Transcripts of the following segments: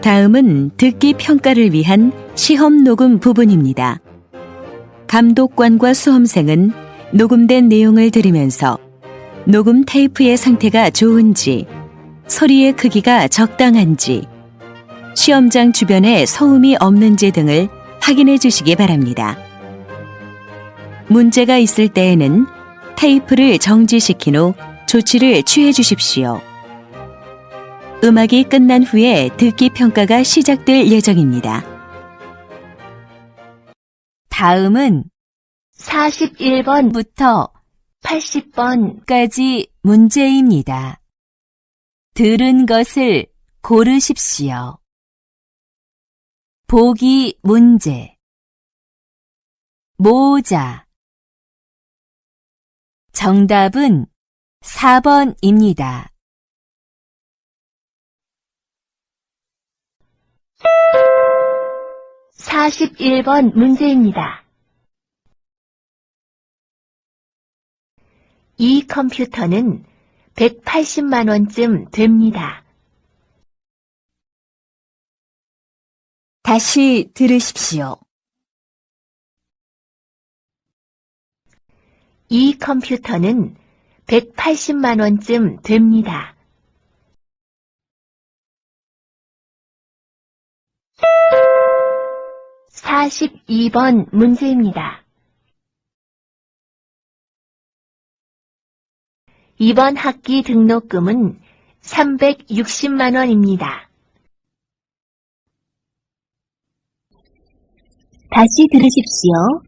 다음은 듣기 평가를 위한 시험 녹음 부분입니다. 감독관과 수험생은 녹음된 내용을 들으면서 녹음 테이프의 상태가 좋은지, 소리의 크기가 적당한지, 시험장 주변에 소음이 없는지 등을 확인해 주시기 바랍니다. 문제가 있을 때에는 테이프를 정지시킨 후 조치를 취해 주십시오. 음악이 끝난 후에 듣기 평가가 시작될 예정입니다. 다음은 41번부터 80번까지 문제입니다. 들은 것을 고르십시오. 보기 문제. 모자. 정답은 4번입니다. (41번) 문제입니다. 이 컴퓨터는 180만 원쯤 됩니다. 다시 들으십시오. 이 컴퓨터는 180만 원쯤 됩니다. (42번) 문제입니다. 이번 학기 등록금은 360만 원입니다. 다시 들으십시오.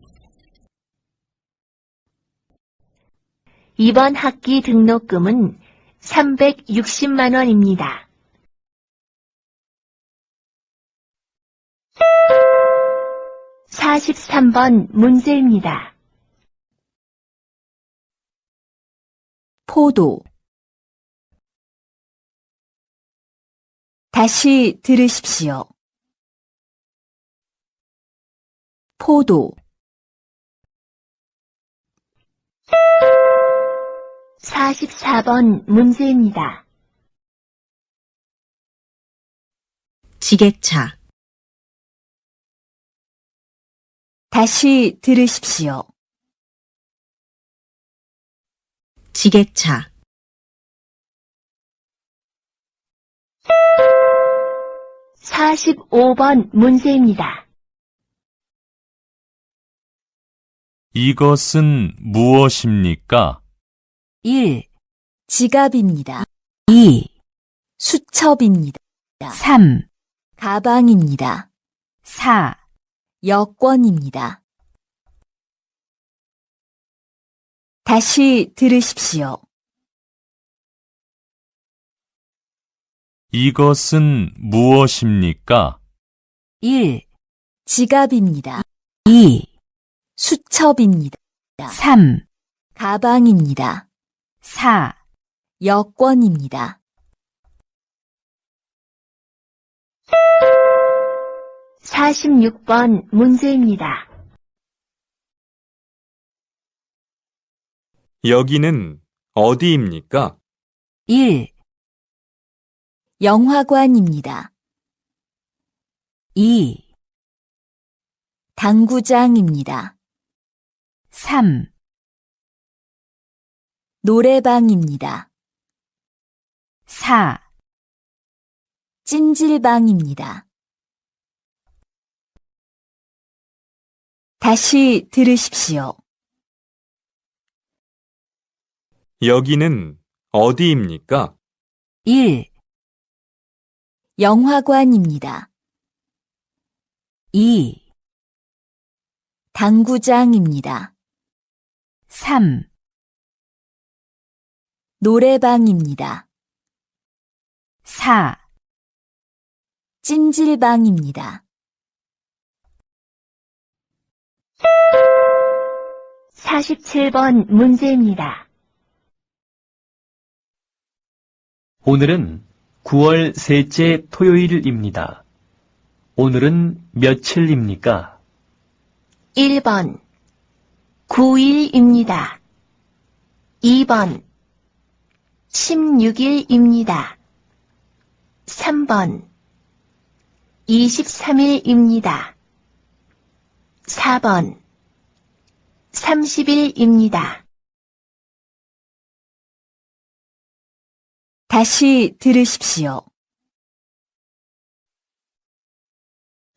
이번 학기 등록금은 360만 원입니다. (43번) 문제입니다. 포도. 다시 들으십시오. 포도. (44번) 문제입니다. 지게차. 다시 들으십시오. 지게차. (45번) 문제입니다. 이것은 무엇입니까? 1. 지갑입니다. 2. 수첩입니다. 3. 가방입니다. 4. 여권입니다. 다시 들으십시오. 이것은 무엇입니까? 1. 지갑입니다. 2. 수첩입니다. 3. 가방입니다. 4. 여권입니다. (46번) 문제입니다. 여기는 어디입니까? 1. 영화관입니다. 2. 당구장입니다. 3. 노래방입니다. 4. 찜질방입니다. 다시 들으십시오. 여기는 어디입니까? 1. 영화관입니다. 2. 당구장입니다. 3. 노래방입니다. 4. 찜질방입니다. 47번 문제입니다. 오늘은 9월 셋째 토요일입니다. 오늘은 며칠입니까? 1번 9일입니다. 2번 16일입니다. 3번 23일입니다. 4번 30일입니다. 다시 들으십시오.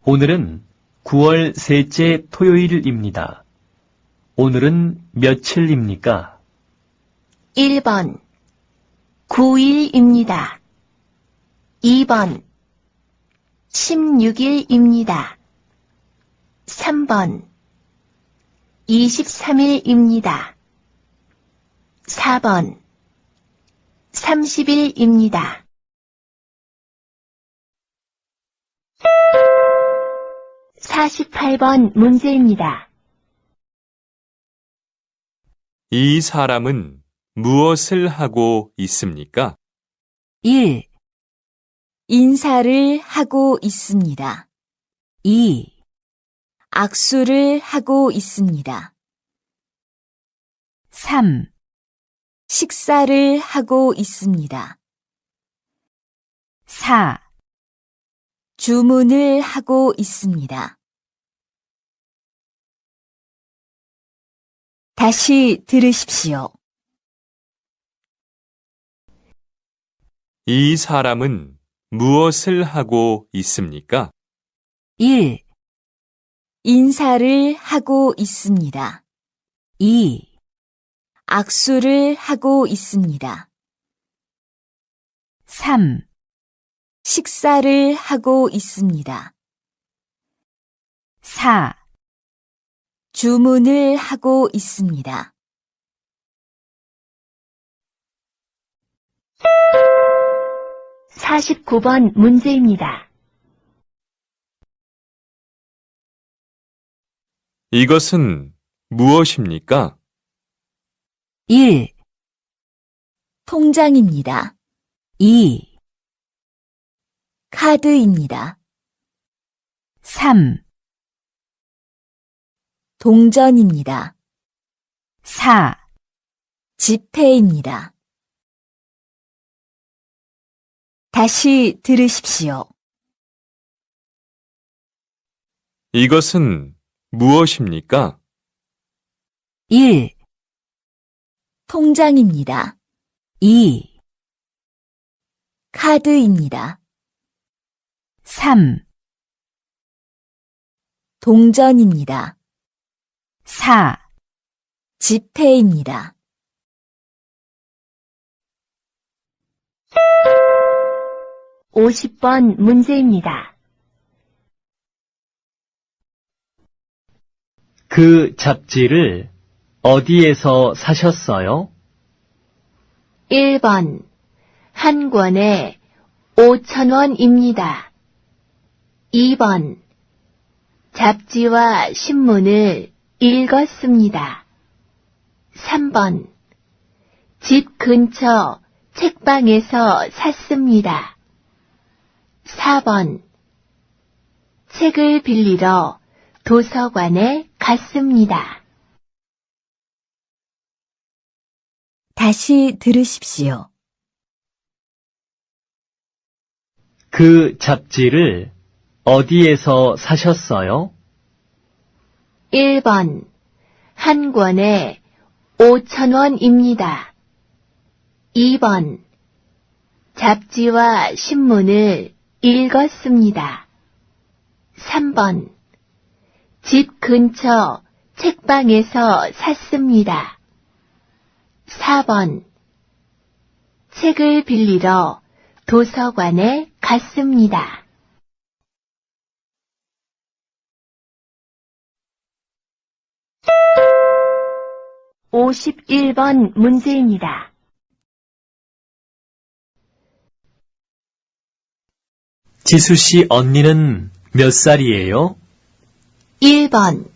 오늘은 9월 셋째 토요일입니다. 오늘은 며칠입니까? 1번 9일입니다. 2번 16일입니다. 3번 23일입니다. 4번 30일입니다. (48번) 문제입니다. 이 사람은 무엇을 하고 있습니까? 1. 인사를 하고 있습니다. 2. 악수를 하고 있습니다. 3. 식사를 하고 있습니다. 4. 주문을 하고 있습니다. 다시 들으십시오. 이 사람은 무엇을 하고 있습니까? 1. 인사를 하고 있습니다. 2. 악수를 하고 있습니다. 3. 식사를 하고 있습니다. 4. 주문을 하고 있습니다. (49번) 문제입니다. 이것은 무엇입니까? 1. 통장입니다. 2. 카드입니다. 3. 동전입니다. 4. 지폐입니다. 다시 들으십시오. 이것은 무엇입니까? 1. 통장입니다. 2. 카드입니다. 3. 동전입니다. 4. 지폐입니다. (50번) 문제입니다. 그 잡지를 어디에서 사셨어요? 1번 한 권에 5,000원입니다. 2번 잡지와 신문을 읽었습니다. 3번 집 근처 책방에서 샀습니다. 4번 책을 빌리러 도서관에 갔습니다. 다시 들으십시오. 그 잡지를 어디에서 사셨어요? 1번 한 권에 5,000원입니다. 2번 잡지와 신문을 읽었습니다. 3번 집 근처 책방에서 샀습니다. 4번 책을 빌리러 도서관에 갔습니다. (51번) 문제입니다. 지수 씨 언니는 몇 살이에요? 1번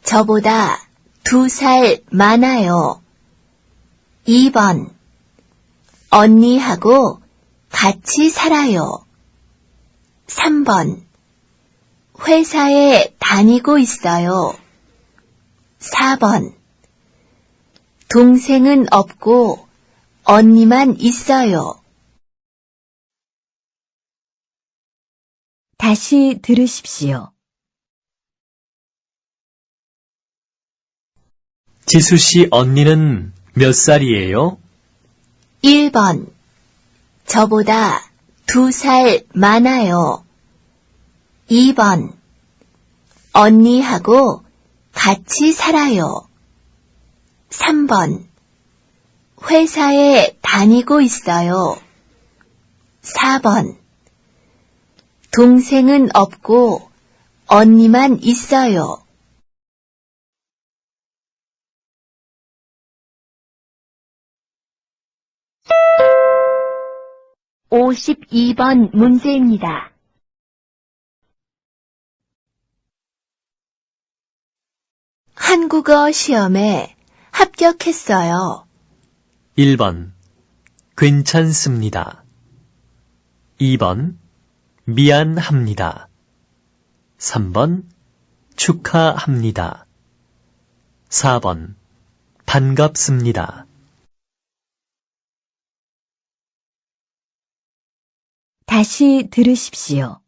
저보다 2살 많아요. 2번 언니하고 같이 살아요. 3번 회사에 다니고 있어요. 4번 동생은 없고 언니만 있어요. 다시 들으십시오. 지수 씨 언니는 몇 살이에요? 1번. 저보다 2살 많아요. 2번. 언니하고 같이 살아요. 3번. 회사에 다니고 있어요. 4번. 동생은 없고 언니만 있어요. 52번 문제입니다. 한국어 시험에 합격했어요. 1번. 괜찮습니다. 2번. 미안합니다. 3번. 축하합니다. 4번. 반갑습니다. 다시 들으십시오.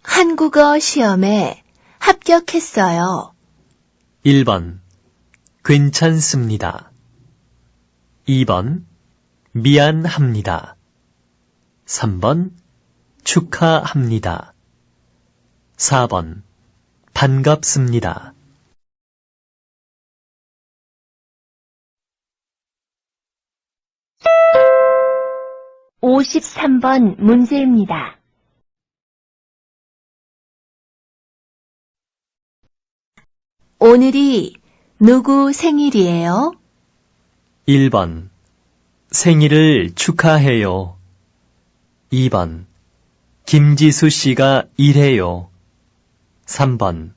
한국어 시험에 합격했어요. 1번. 괜찮습니다. 2번. 미안합니다. 3번. 축하합니다. 4번. 반갑습니다. (53번) 문제입니다. 오늘이 누구 생일이에요? 1번. 생일을 축하해요. 2번. 김지수 씨가 일해요. 3번.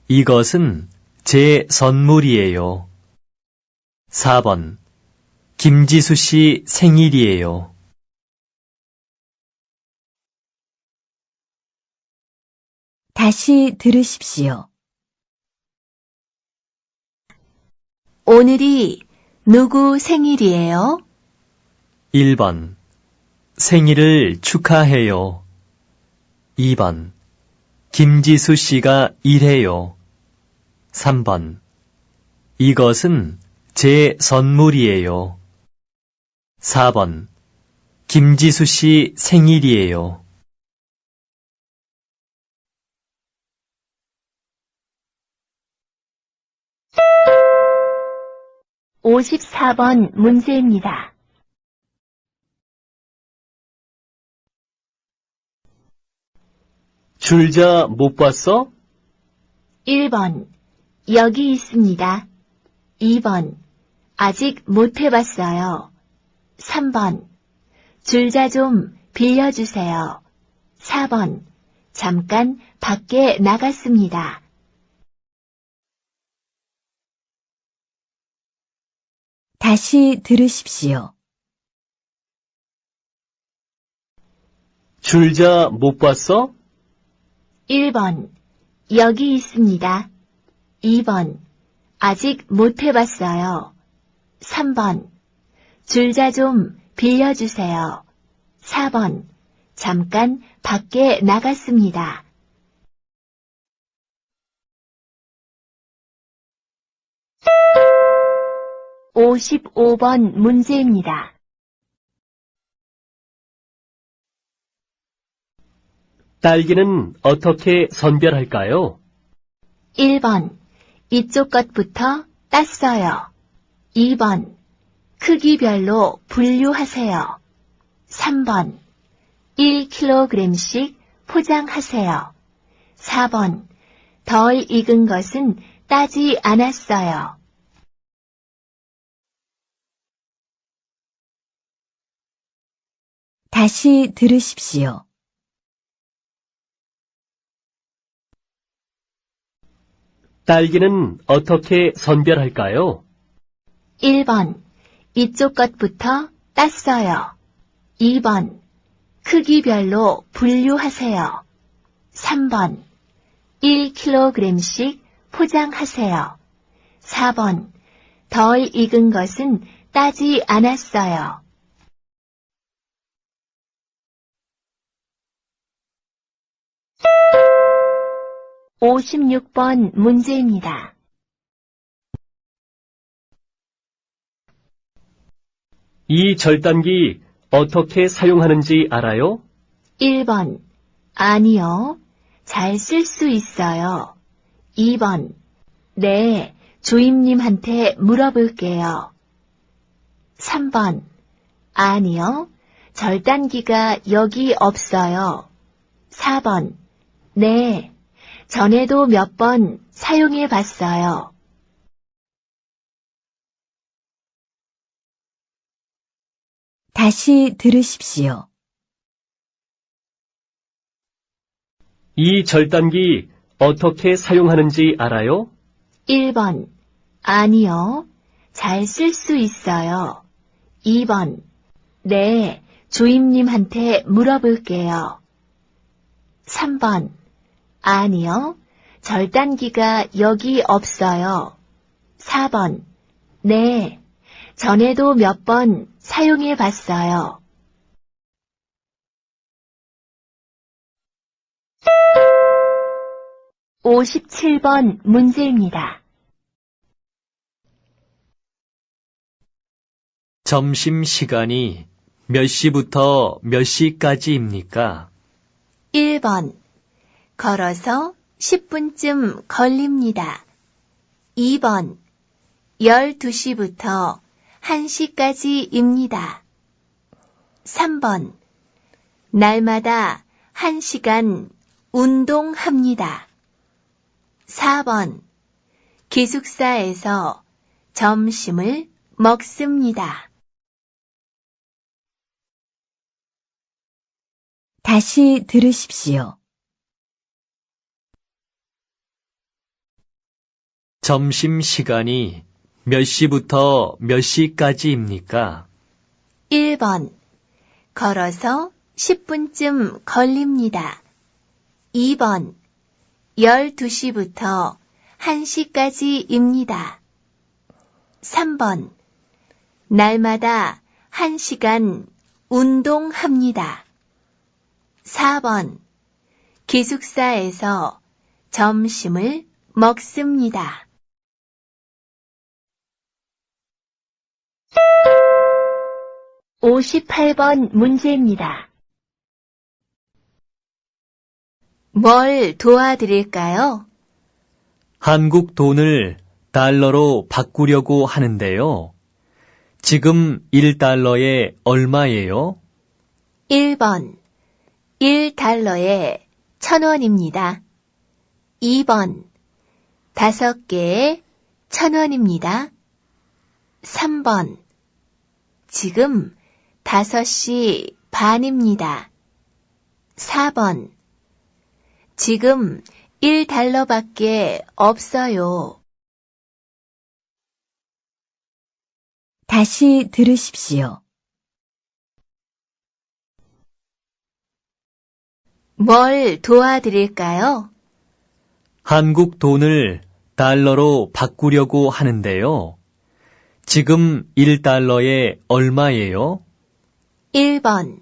이것은 제 선물이에요. 4번. 김지수 씨 생일이에요. 다시 들으십시오. 오늘이 누구 생일이에요? 1번. 생일을 축하해요. 2번. 김지수 씨가 일해요. 3번. 이것은 제 선물이에요. 4번. 김지수 씨 생일이에요. (54번) 문제입니다. 줄자 못 봤어? 1번. 여기 있습니다. 2번. 아직 못 해봤어요. 3번. 줄자 좀 빌려주세요. 4번. 잠깐 밖에 나갔습니다. 다시 들으십시오. 줄자 못 봤어? 1번. 여기 있습니다. 2번. 아직 못 해봤어요. 3번. 줄자 좀 빌려주세요. 4번. 잠깐 밖에 나갔습니다. 55번 문제입니다. 딸기는 어떻게 선별할까요? 1번. 이쪽 것부터 땄어요. 2번. 크기별로 분류하세요. 3번. 1kg씩 포장하세요. 4번. 덜 익은 것은 따지 않았어요. 다시 들으십시오. 딸기는 어떻게 선별할까요? 1번. 이쪽 것부터 땄어요. 2번. 크기별로 분류하세요. 3번. 1kg씩 포장하세요. 4번. 덜 익은 것은 따지 않았어요. 56번 문제입니다. 이 절단기 어떻게 사용하는지 알아요? 1번. 아니요. 잘 쓸 수 있어요. 2번. 네, 주임님한테 물어볼게요. 3번. 아니요. 절단기가 여기 없어요. 4번. 네, 전에도 몇 번 사용해 봤어요. 다시 들으십시오. 이 절단기 어떻게 사용하는지 알아요? 1번. 아니요. 잘 쓸 수 있어요. 2번. 네, 주임님한테 물어볼게요. 3번. 아니요. 절단기가 여기 없어요. 4번. 네, 전에도 몇 번 사용해 봤어요. (57번) 문제입니다. 점심시간이 몇 시부터 몇 시까지입니까? 1번. 걸어서 10분쯤 걸립니다. 2번. 12시부터 1시까지입니다. 3번. 날마다 1시간 운동합니다. 4번. 기숙사에서 점심을 먹습니다. 다시 들으십시오. 점심시간이 몇 시부터 몇 시까지입니까? 1번. 걸어서 10분쯤 걸립니다. 2번. 12시부터 1시까지입니다. 3번. 날마다 1시간 운동합니다. 4번. 기숙사에서 점심을 먹습니다. (58번) 문제입니다. 뭘 도와드릴까요? 한국 돈을 달러로 바꾸려고 하는데요. 지금 1달러에 얼마예요? 1번. 1달러에 1,000원입니다. 2번. 5개에 1,000원입니다. 3번. 지금 5시 반입니다. 4번. 지금 1달러밖에 없어요. 다시 들으십시오. 뭘 도와드릴까요? 한국 돈을 달러로 바꾸려고 하는데요. 지금 1달러에 얼마예요? 1번.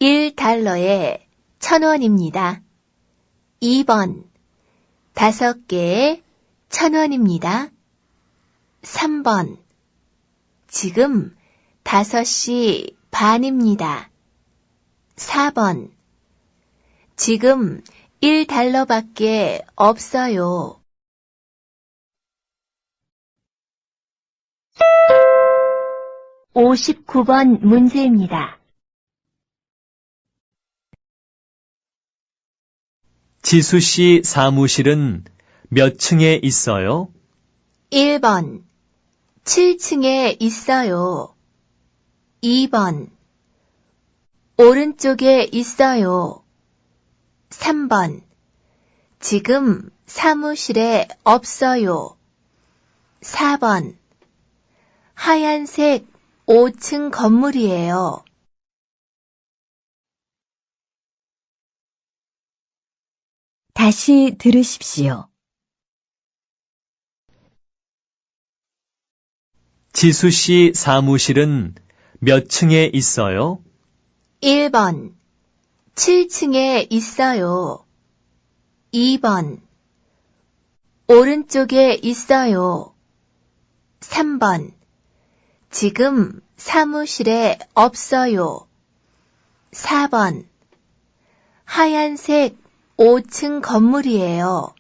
1달러에 1,000원입니다. 2번. 5개에 1,000원입니다. 3번. 지금 5시 반입니다. 4번. 지금 1달러밖에 없어요. (59번) 문제입니다. 지수 씨 사무실은 몇 층에 있어요? 1번. 7층에 있어요. 2번. 오른쪽에 있어요. 3번. 지금 사무실에 없어요. 4번. 하얀색 5층 건물이에요. 다시 들으십시오. 지수 씨 사무실은 몇 층에 있어요? 1번. 7층에 있어요. 2번. 오른쪽에 있어요. 3번. 지금 사무실에 없어요. 4번. 하얀색 5층 건물이에요.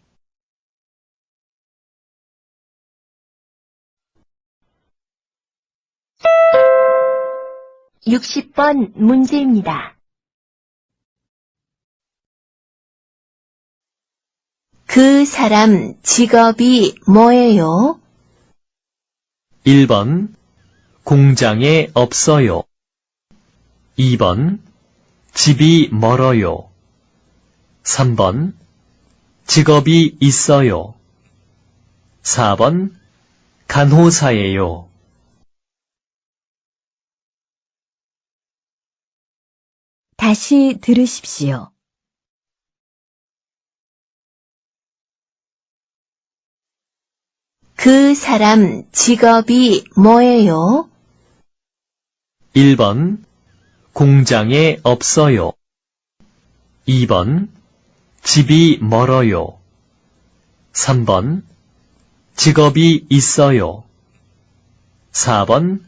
60번 문제입니다. 그 사람 직업이 뭐예요? 1번 공장에 없어요. 2번 집이 멀어요. 3번 직업이 있어요. 4번 간호사예요. 다시 들으십시오. 그 사람 직업이 뭐예요? 1번 공장에 없어요. 2번 집이 멀어요. 3번 직업이 있어요. 4번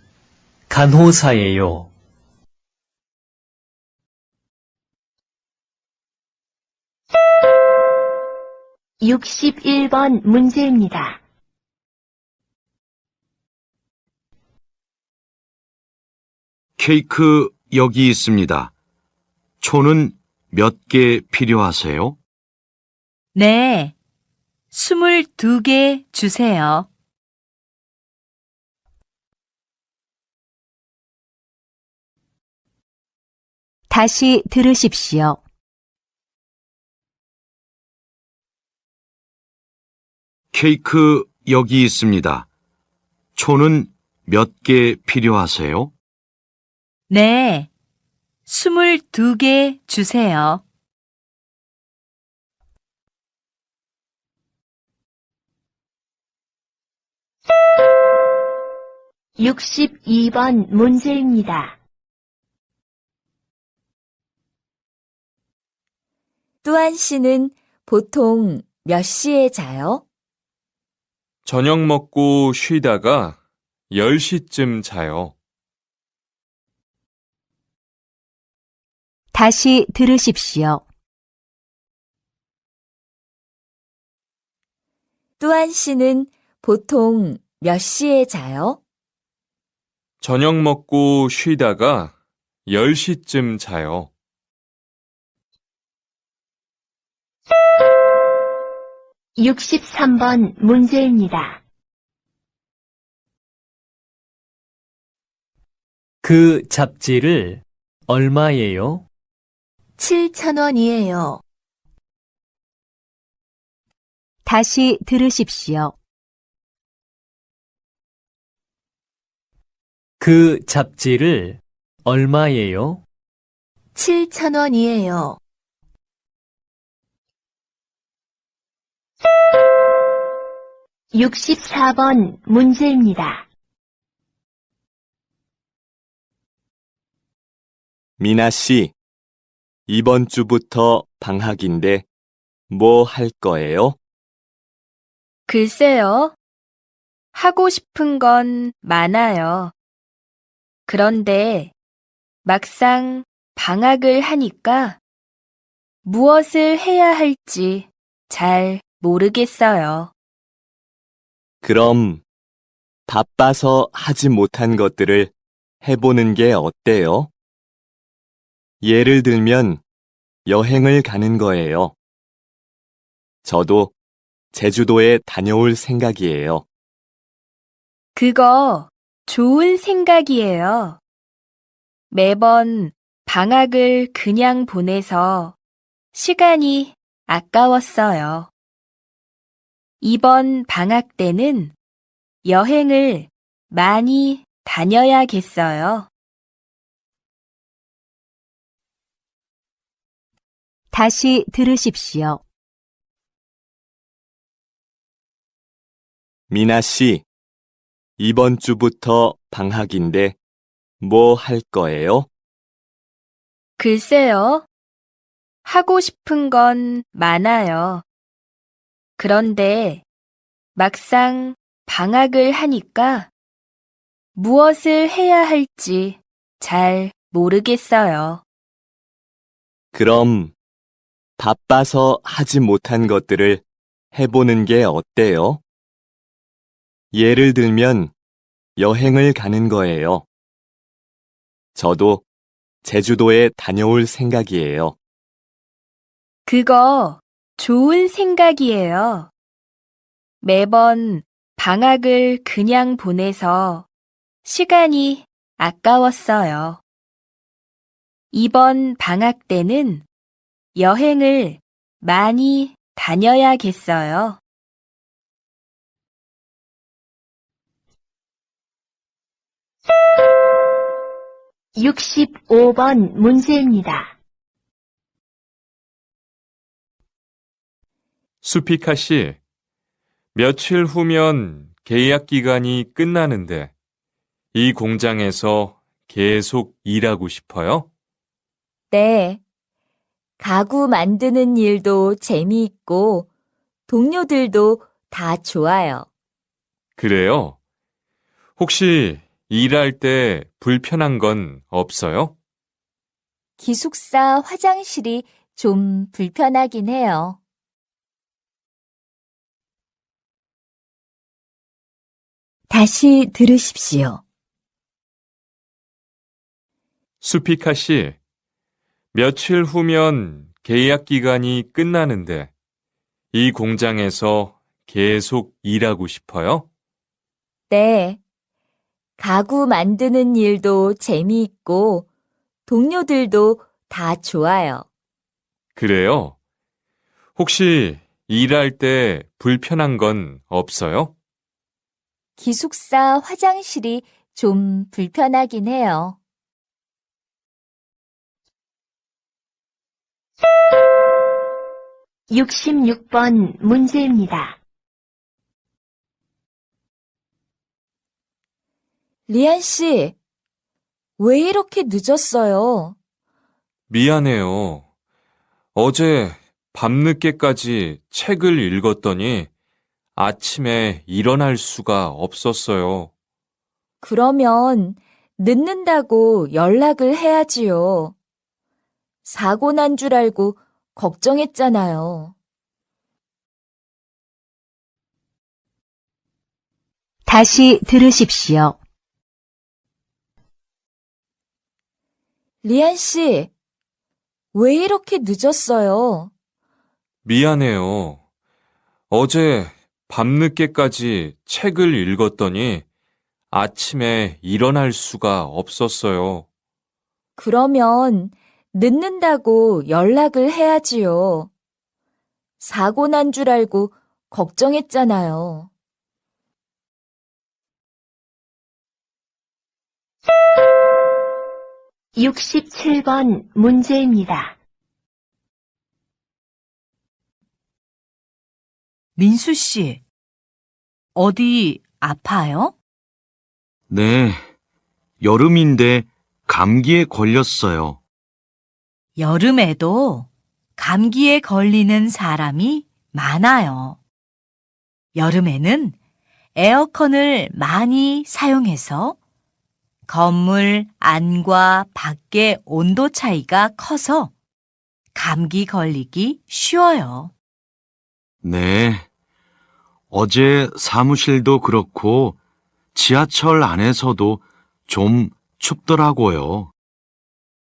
간호사예요. (61번) 문제입니다. 케이크 여기 있습니다. 초는 몇 개 필요하세요? 네, 22개 주세요. 다시 들으십시오. 케이크 여기 있습니다. 초는 몇 개 필요하세요? 네, 22개 주세요. (62번) 문제입니다. 뚜한 씨는 보통 몇 시에 자요? 저녁 먹고 쉬다가 10시쯤 자요. 다시 들으십시오. 뚜한 씨는 보통 몇 시에 자요? 저녁 먹고 쉬다가 10시쯤 자요. (63번) 문제입니다. 그 잡지를 얼마예요? 7,000원이에요. 다시 들으십시오. 그 잡지를 얼마예요? 7,000원이에요. (64번) 문제입니다. 미나 씨, 이번 주부터 방학인데 뭐 할 거예요? 글쎄요. 하고 싶은 건 많아요. 그런데 막상 방학을 하니까 무엇을 해야 할지 잘 모르겠어요. 그럼 바빠서 하지 못한 것들을 해보는 게 어때요? 예를 들면 여행을 가는 거예요. 저도 제주도에 다녀올 생각이에요. 그거 좋은 생각이에요. 매번 방학을 그냥 보내서 시간이 아까웠어요. 이번 방학 때는 여행을 많이 다녀야겠어요. 다시 들으십시오. 미나 씨, 이번 주부터 방학인데 뭐 할 거예요? 글쎄요. 하고 싶은 건 많아요. 그런데 막상 방학을 하니까 무엇을 해야 할지 잘 모르겠어요. 그럼 바빠서 하지 못한 것들을 해보는 게 어때요? 예를 들면 여행을 가는 거예요. 저도 제주도에 다녀올 생각이에요. 그거 좋은 생각이에요. 매번 방학을 그냥 보내서 시간이 아까웠어요. 이번 방학 때는 여행을 많이 다녀야겠어요. (65번) 문제입니다. 수피카 씨, 며칠 후면 계약 기간이 끝나는데 이 공장에서 계속 일하고 싶어요? 네. 가구 만드는 일도 재미있고 동료들도 다 좋아요. 그래요? 혹시 일할 때 불편한 건 없어요? 기숙사 화장실이 좀 불편하긴 해요. 다시 들으십시오. 수피카 씨, 며칠 후면 계약 기간이 끝나는데 이 공장에서 계속 일하고 싶어요? 네. 가구 만드는 일도 재미있고 동료들도 다 좋아요. 그래요? 혹시 일할 때 불편한 건 없어요? 기숙사 화장실이 좀 불편하긴 해요. (66번) 문제입니다. 리안 씨, 왜 이렇게 늦었어요? 미안해요. 어제 밤늦게까지 책을 읽었더니 아침에 일어날 수가 없었어요. 그러면 늦는다고 연락을 해야지요. 사고 난 줄 알고 걱정했잖아요. 다시 들으십시오. 리안 씨, 왜 이렇게 늦었어요? 미안해요. 어제 밤늦게까지 책을 읽었더니 아침에 일어날 수가 없었어요. 그러면 늦는다고 연락을 해야지요. 사고 난 줄 알고 걱정했잖아요. (67번) 문제입니다. 민수 씨, 어디 아파요? 네, 여름인데 감기에 걸렸어요. 여름에도 감기에 걸리는 사람이 많아요. 여름에는 에어컨을 많이 사용해서 건물 안과 밖의 온도 차이가 커서 감기 걸리기 쉬워요. 네, 어제 사무실도 그렇고 지하철 안에서도 좀 춥더라고요.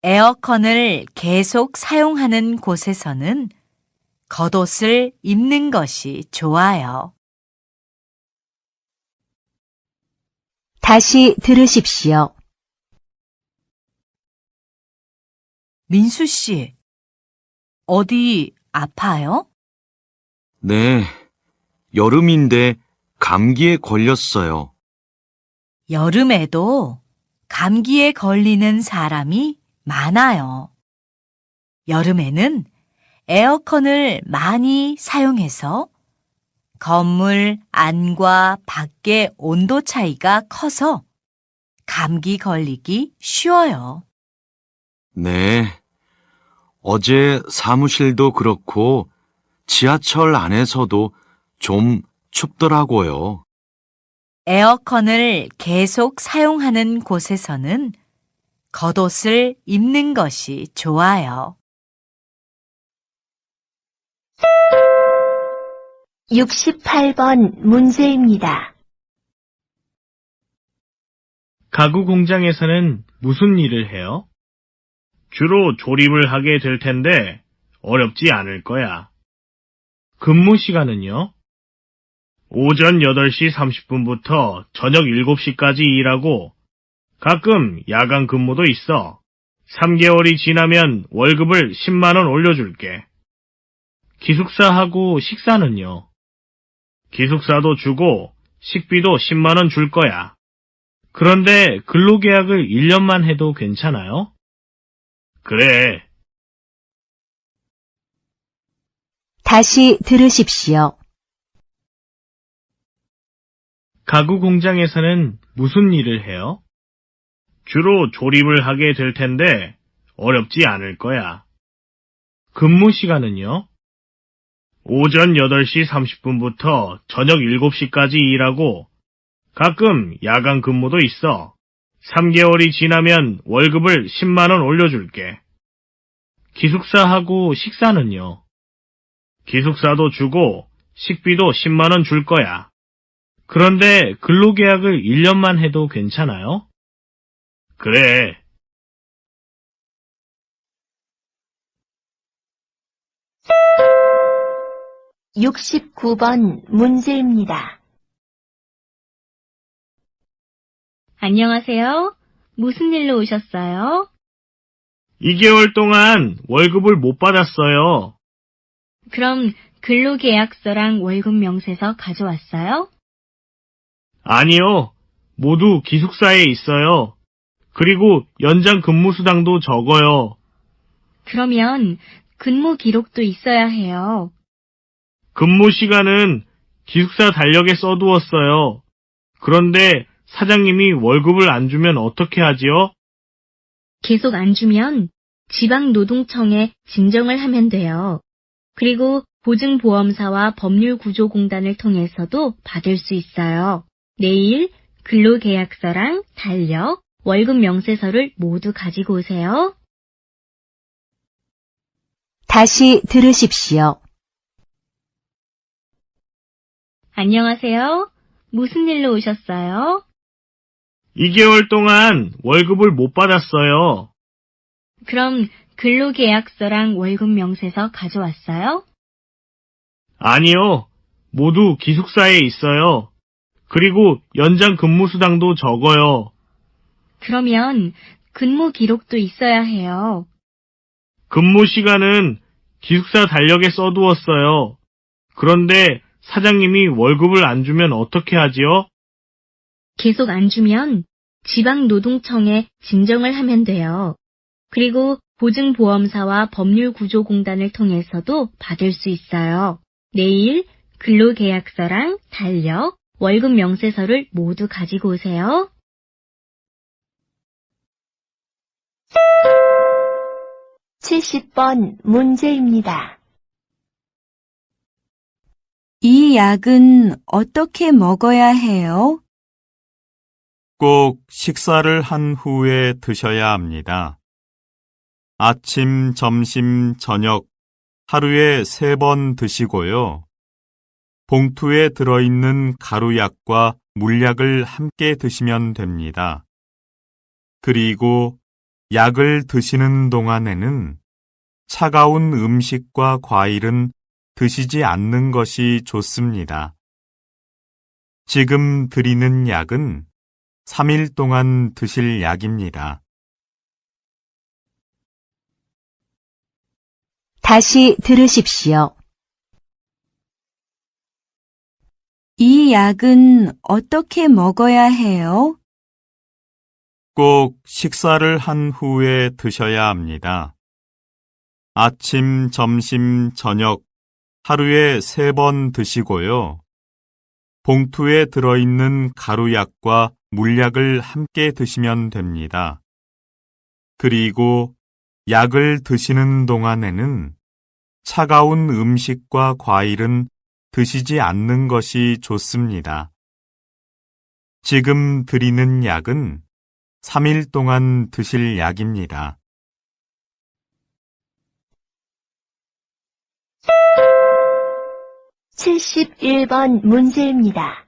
에어컨을 계속 사용하는 곳에서는 겉옷을 입는 것이 좋아요. 다시 들으십시오. 민수 씨, 어디 아파요? 네, 여름인데 감기에 걸렸어요. 여름에도 감기에 걸리는 사람이 많아요. 여름에는 에어컨을 많이 사용해서 건물 안과 밖의 온도 차이가 커서 감기 걸리기 쉬워요. 네, 어제 사무실도 그렇고 지하철 안에서도 좀 춥더라고요. 에어컨을 계속 사용하는 곳에서는 겉옷을 입는 것이 좋아요. 68번 문제입니다. 가구 공장에서는 무슨 일을 해요? 주로 조립을 하게 될 텐데 어렵지 않을 거야. 근무 시간은요? 오전 8시 30분부터 저녁 7시까지 일하고 가끔 야간 근무도 있어. 3개월이 지나면 월급을 10만 원 올려줄게. 기숙사하고 식사는요? 기숙사도 주고 식비도 10만 원 줄 거야. 그런데 근로계약을 1년만 해도 괜찮아요? 그래. 다시 들으십시오. 가구 공장에서는 무슨 일을 해요? 주로 조립을 하게 될 텐데 어렵지 않을 거야. 근무 시간은요? 오전 8시 30분부터 저녁 7시까지 일하고 가끔 야간 근무도 있어. 3개월이 지나면 월급을 10만 원 올려줄게. 기숙사하고 식사는요? 기숙사도 주고 식비도 10만 원 줄 거야. 그런데 근로계약을 1년만 해도 괜찮아요? 그래. 69번 문제입니다. 안녕하세요. 무슨 일로 오셨어요? 2개월 동안 월급을 못 받았어요. 그럼 근로계약서랑 월급 명세서 가져왔어요? 아니요. 모두 기숙사에 있어요. 그리고 연장 근무 수당도 적어요. 그러면 근무 기록도 있어야 해요. 근무 시간은 기숙사 달력에 써두었어요. 그런데 사장님이 월급을 안 주면 어떻게 하지요? 계속 안 주면 지방노동청에 진정을 하면 돼요. 그리고 보증보험사와 법률구조공단을 통해서도 받을 수 있어요. 내일 근로계약서랑 달력, 월급 명세서를 모두 가지고 오세요. 다시 들으십시오. 안녕하세요. 무슨 일로 오셨어요? 2개월 동안 월급을 못 받았어요. 그럼 근로계약서랑 월급 명세서 가져왔어요? 아니요. 모두 기숙사에 있어요. 그리고 연장 근무 수당도 적어요. 그러면 근무 기록도 있어야 해요. 근무 시간은 기숙사 달력에 써두었어요. 그런데 사장님이 월급을 안 주면 어떻게 하지요? 계속 안 주면 지방노동청에 진정을 하면 돼요. 그리고 보증보험사와 법률구조공단을 통해서도 받을 수 있어요. 내일 근로계약서랑 달력, 월급 명세서를 모두 가지고 오세요. 70번 문제입니다. 이 약은 어떻게 먹어야 해요? 꼭 식사를 한 후에 드셔야 합니다. 아침, 점심, 저녁 하루에 3번 드시고요. 봉투에 들어있는 가루약과 물약을 함께 드시면 됩니다. 그리고 약을 드시는 동안에는 차가운 음식과 과일은 드시지 않는 것이 좋습니다. 지금 드리는 약은 3일 동안 드실 약입니다. 다시 들으십시오. 이 약은 어떻게 먹어야 해요? 꼭 식사를 한 후에 드셔야 합니다. 아침, 점심, 저녁 하루에 3번 드시고요. 봉투에 들어있는 가루약과 물약을 함께 드시면 됩니다. 그리고 약을 드시는 동안에는 차가운 음식과 과일은 드시지 않는 것이 좋습니다. 지금 드리는 약은 3일 동안 드실 약입니다. (71번) 문제입니다.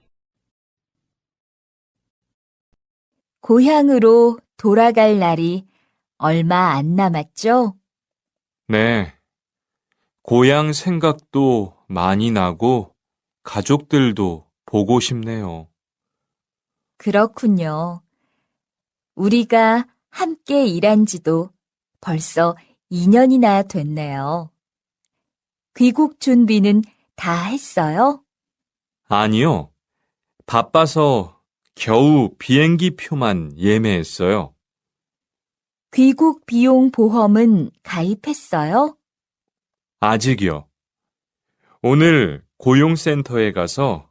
고향으로 돌아갈 날이 얼마 안 남았죠? 네. 고향 생각도 많이 나고 가족들도 보고 싶네요. 그렇군요. 우리가 함께 일한 지도 벌써 2년이나 됐네요. 귀국 준비는 다 했어요? 아니요. 바빠서 겨우 비행기 표만 예매했어요. 귀국 비용 보험은 가입했어요? 아직이요. 오늘 고용센터에 가서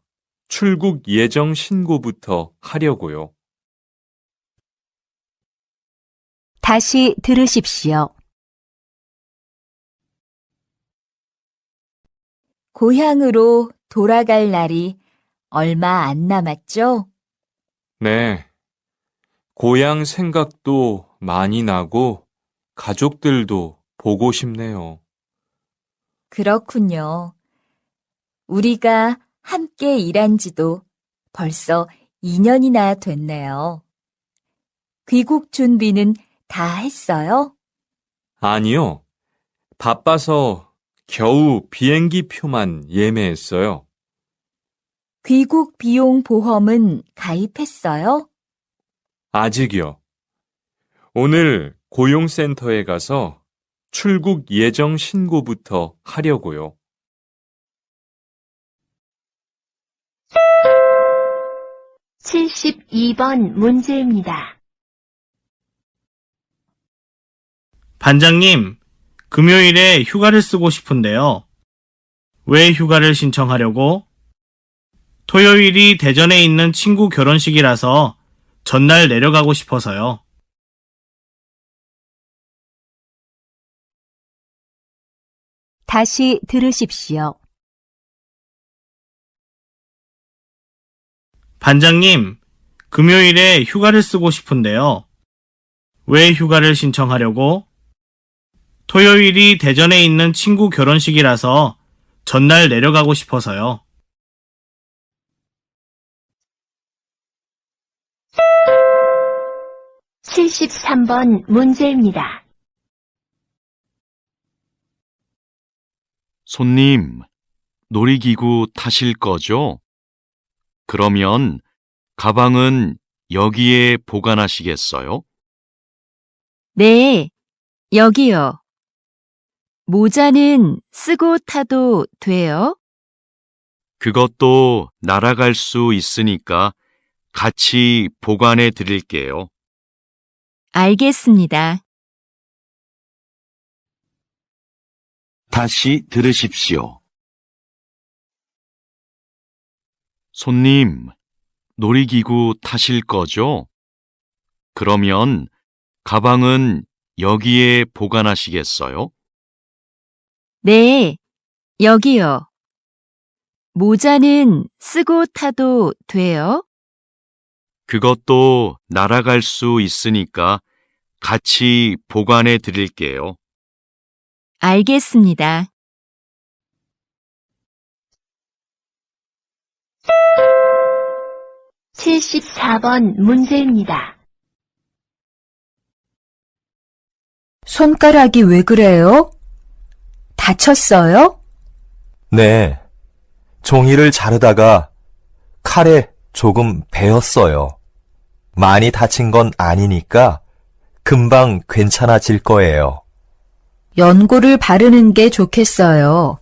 출국 예정 신고부터 하려고요. 다시 들으십시오. 고향으로 돌아갈 날이 얼마 안 남았죠? 네. 고향 생각도 많이 나고 가족들도 보고 싶네요. 그렇군요. 우리가 함께 일한 지도 벌써 2년이나 됐네요. 귀국 준비는 다 했어요? 아니요. 바빠서 겨우 비행기 표만 예매했어요. 귀국 비용 보험은 가입했어요? 아직이요. 오늘 고용센터에 가서 출국 예정 신고부터 하려고요. (72번) 문제입니다. 반장님, 금요일에 휴가를 쓰고 싶은데요. 왜 휴가를 신청하려고? 토요일이 대전에 있는 친구 결혼식이라서 전날 내려가고 싶어서요. 다시 들으십시오. 반장님, 금요일에 휴가를 쓰고 싶은데요. 왜 휴가를 신청하려고? 토요일이 대전에 있는 친구 결혼식이라서 전날 내려가고 싶어서요. (73번) 문제입니다. 손님, 놀이기구 타실 거죠? 그러면 가방은 여기에 보관하시겠어요? 네, 여기요. 모자는 쓰고 타도 돼요? 그것도 날아갈 수 있으니까 같이 보관해 드릴게요. 알겠습니다. 다시 들으십시오. 손님, 놀이기구 타실 거죠? 그러면 가방은 여기에 보관하시겠어요? 네, 여기요. 모자는 쓰고 타도 돼요? 그것도 날아갈 수 있으니까 같이 보관해 드릴게요. 알겠습니다. (74번) 문제입니다. 손가락이 왜 그래요? 다쳤어요? 네. 종이를 자르다가 칼에 조금 베었어요. 많이 다친 건 아니니까 금방 괜찮아질 거예요. 연고를 바르는 게 좋겠어요.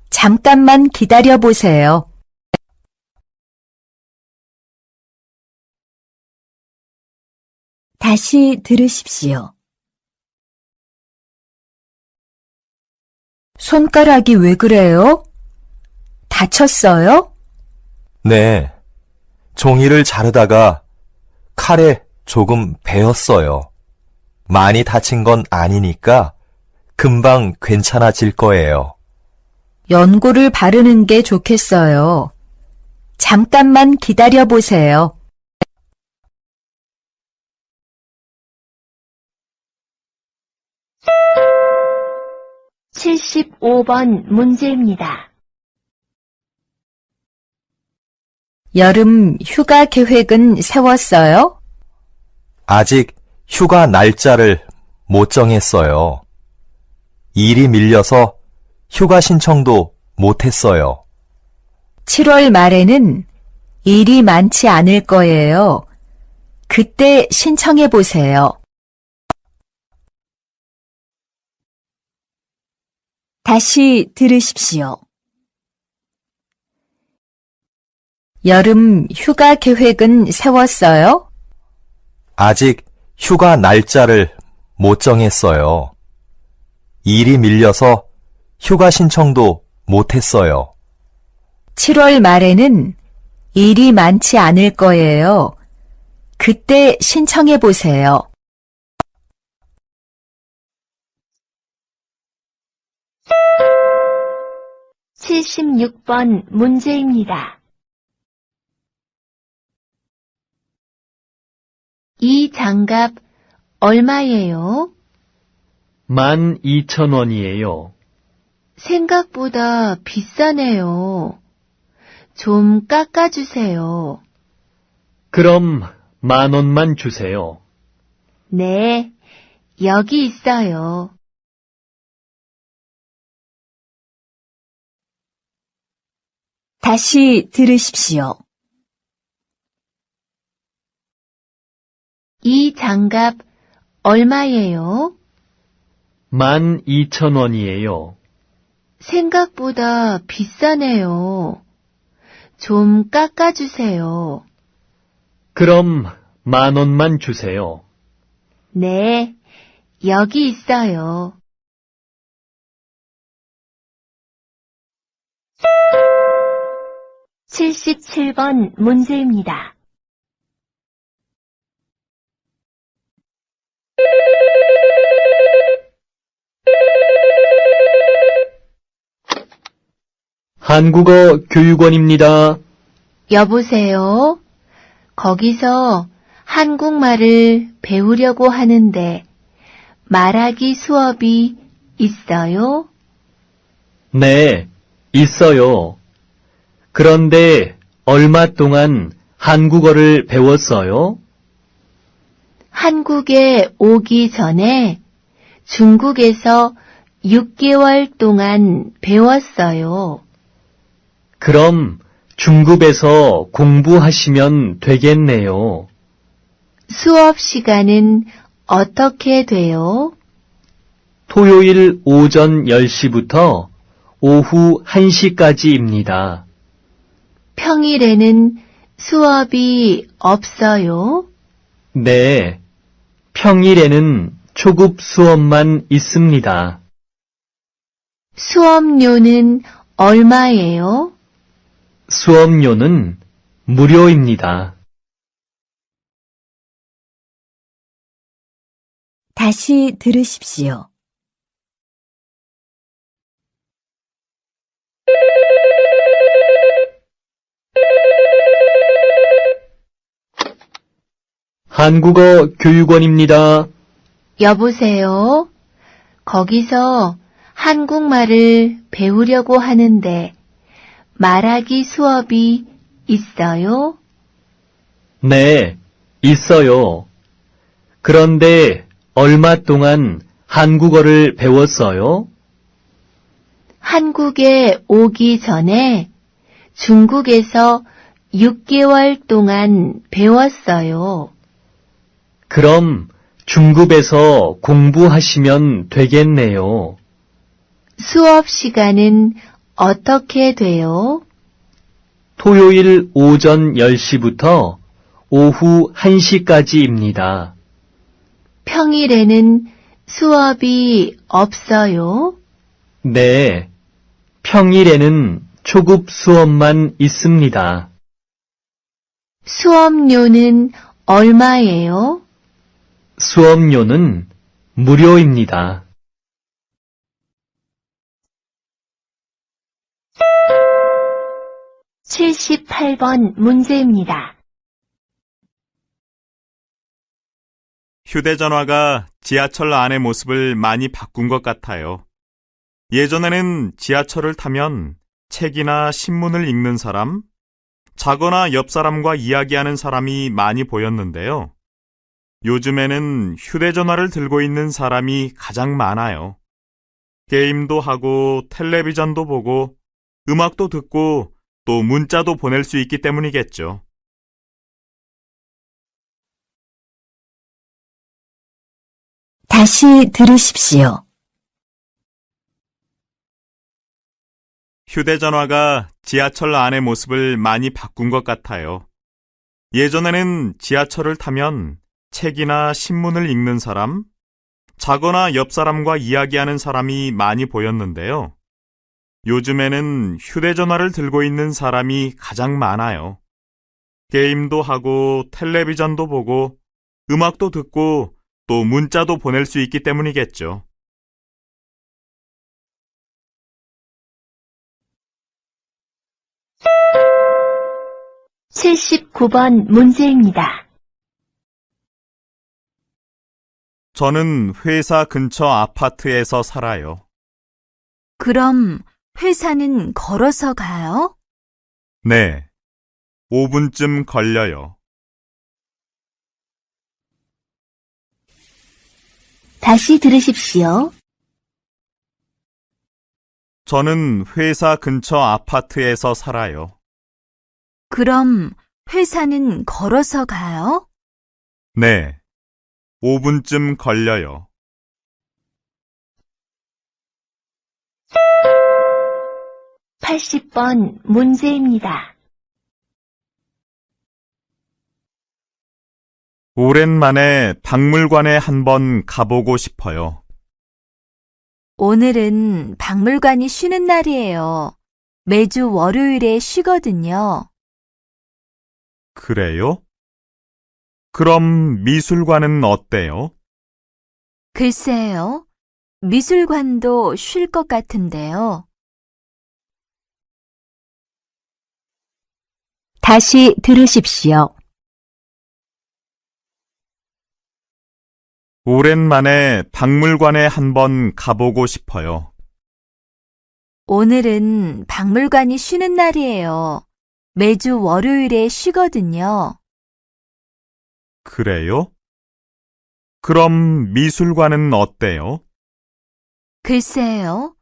잠깐만 기다려 보세요. 다시 들으십시오. 손가락이 왜 그래요? 다쳤어요? 네. 종이를 자르다가 칼에 조금 베었어요. 많이 다친 건 아니니까 금방 괜찮아질 거예요. 연고를 바르는 게 좋겠어요. 잠깐만 기다려 보세요. 75번 문제입니다. 여름 휴가 계획은 세웠어요? 아직 휴가 날짜를 못 정했어요. 일이 밀려서 휴가 신청도 못 했어요. 7월 말에는 일이 많지 않을 거예요. 그때 신청해 보세요. 다시 들으십시오. 여름 휴가 계획은 세웠어요? 아직 휴가 날짜를 못 정했어요. 일이 밀려서 휴가 신청도 못 했어요. 7월 말에는 일이 많지 않을 거예요. 그때 신청해 보세요. 76번 문제입니다. 이 장갑 얼마예요? 12,000원이에요. 생각보다 비싸네요. 좀 깎아주세요. 그럼 10,000원만 주세요. 네, 여기 있어요. 다시 들으십시오. 이 장갑 얼마예요? 12,000원이에요. 생각보다 비싸네요. 좀 깎아주세요. 그럼 10,000원만 주세요. 네, 여기 있어요. 77번 문제입니다. 한국어 교육원입니다. 여보세요? 거기서 한국말을 배우려고 하는데 말하기 수업이 있어요? 네, 있어요. 그런데 얼마 동안 한국어를 배웠어요? 한국에 오기 전에 중국에서 6개월 동안 배웠어요. 그럼 중국에서 공부하시면 되겠네요. 수업 시간은 어떻게 돼요? 토요일 오전 10시부터 오후 1시까지입니다. 평일에는 수업이 없어요? 네, 평일에는 초급 수업만 있습니다. 수업료는 얼마예요? 수업료는 무료입니다. 다시 들으십시오. 한국어 교육원입니다. 여보세요? 거기서 한국말을 배우려고 하는데 말하기 수업이 있어요? 네, 있어요. 그런데 얼마 동안 한국어를 배웠어요? 한국에 오기 전에 중국에서 6개월 동안 배웠어요. 그럼 중국에서 공부하시면 되겠네요. 수업 시간은 어떻게 돼요? 토요일 오전 10시부터 오후 1시까지입니다. 평일에는 수업이 없어요? 네, 평일에는 초급 수업만 있습니다. 수업료는 얼마예요? 수업료는 무료입니다. 78번 문제입니다. 휴대전화가 지하철 안의 모습을 많이 바꾼 것 같아요. 예전에는 지하철을 타면 책이나 신문을 읽는 사람, 자거나 옆 사람과 이야기하는 사람이 많이 보였는데요. 요즘에는 휴대전화를 들고 있는 사람이 가장 많아요. 게임도 하고 텔레비전도 보고 음악도 듣고 또 문자도 보낼 수 있기 때문이겠죠. 다시 들으십시오. 휴대전화가 지하철 안의 모습을 많이 바꾼 것 같아요. 예전에는 지하철을 타면 책이나 신문을 읽는 사람, 자거나 옆 사람과 이야기하는 사람이 많이 보였는데요. 요즘에는 휴대전화를 들고 있는 사람이 가장 많아요. 게임도 하고 텔레비전도 보고 음악도 듣고 또 문자도 보낼 수 있기 때문이겠죠. (79번) 문제입니다. 저는 회사 근처 아파트에서 살아요. 그럼 회사는 걸어서 가요? 네, 5분쯤 걸려요. 다시 들으십시오. 저는 회사 근처 아파트에서 살아요. 그럼 회사는 걸어서 가요? 네, 5분쯤 걸려요. (80번) 문제입니다. 오랜만에 박물관에 한번 가보고 싶어요. 오늘은 박물관이 쉬는 날이에요. 매주 월요일에 쉬거든요. 그래요? 그럼 미술관은 어때요? 글쎄요. 미술관도 쉴 것 같은데요. 다시 들으십시오. 오랜만에 박물관에 한번 가보고 싶어요. 오늘은 박물관이 쉬는 날이에요. 매주 월요일에 쉬거든요. 그래요? 그럼 미술관은 어때요? 글쎄요.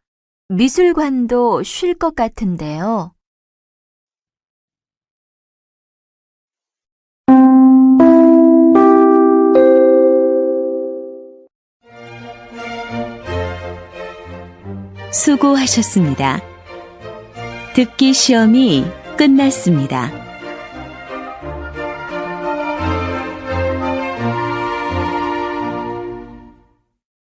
미술관도 쉴 것 같은데요. 수고하셨습니다. 듣기 시험이 끝났습니다.